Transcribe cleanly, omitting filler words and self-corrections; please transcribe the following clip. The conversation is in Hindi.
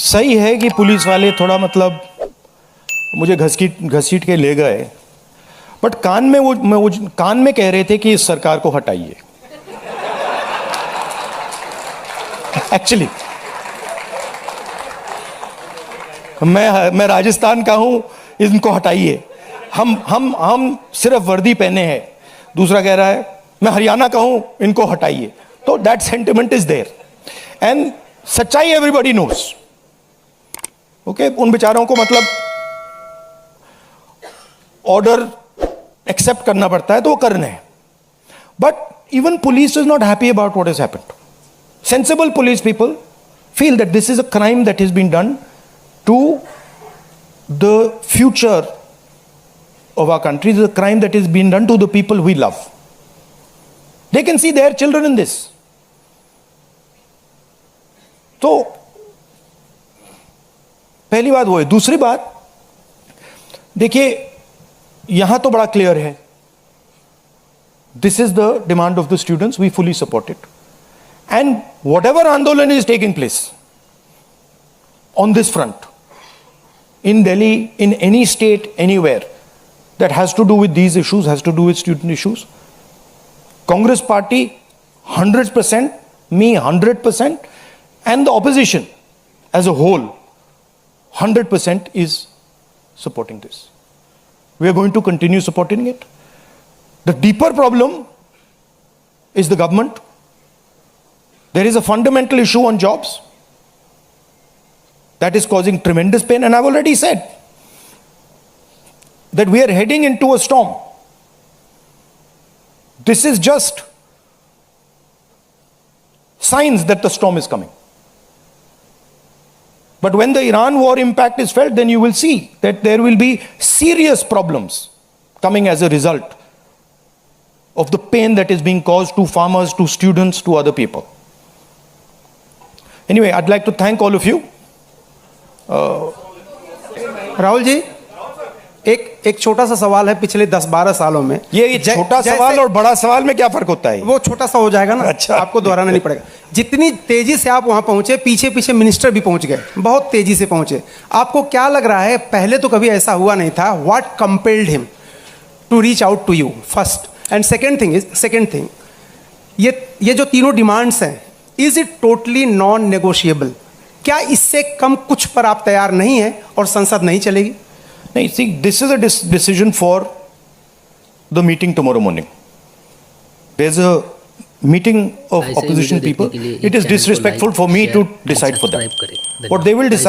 सही है कि पुलिस वाले थोड़ा मतलब मुझे घसीट के ले गए, बट कान में कह रहे थे कि इस सरकार को हटाइए। एक्चुअली मैं राजस्थान का हूं, इनको हटाइए। हम सिर्फ वर्दी पहने हैं। दूसरा कह रहा है मैं हरियाणा का हूं, इनको हटाइए। तो that sentiment is there and सच्चाई एवरीबॉडी नोस। ओके, उन बेचारों को मतलब ऑर्डर एक्सेप्ट करना पड़ता है तो वो करने हैं। But even police is not happy about what has happened. Sensible police people feel that this is a crime that has been done to the future of our country. This is a crime that has been done to the people we love. They can see their children in this. तो पहली बात वो है। दूसरी बात देखिए, यहां तो बड़ा क्लियर है, this is the demand of the students, we fully support it. And whatever Andolan is taking place on this front, in Delhi, in any state, anywhere, that has to do with these issues, has to do with student issues, Congress party 100%, me 100%, and the opposition as a whole 100% is supporting this. We are going to continue supporting it. The deeper problem is the government. There is a fundamental issue on jobs that is causing tremendous pain, and I've already said that we are heading into a storm. This is just signs that the storm is coming. But when the Iran war impact is felt, then you will see that there will be serious problems coming as a result of the pain that is being caused to farmers, to students, to other people. Anyway, I'd like to thank all of you. Rahul ji, एक छोटा सा सवाल है। पिछले 10-12 सालों में ये छोटा सवाल और बड़ा सवाल में क्या फर्क होता है? वो छोटा सा हो जाएगा ना। अच्छा, आपको दोहराना नहीं पड़ेगा। जितनी तेजी से आप वहां पहुंचे, पीछे पीछे मिनिस्टर भी पहुंच गए, बहुत तेजी से पहुंचे। आपको क्या लग रहा है, पहले तो कभी ऐसा हुआ नहीं था? What compelled him to reach out to you first? And second thing, ये जो तीनों डिमांड्स हैं, is it totally non negotiable? क्या इससे कम कुछ पर आप तैयार नहीं है और संसद नहीं चलेगी? नहीं, see, this is a decision for the meeting tomorrow morning. There is a meeting of opposition people. It is disrespectful for me to decide for that. What they will decide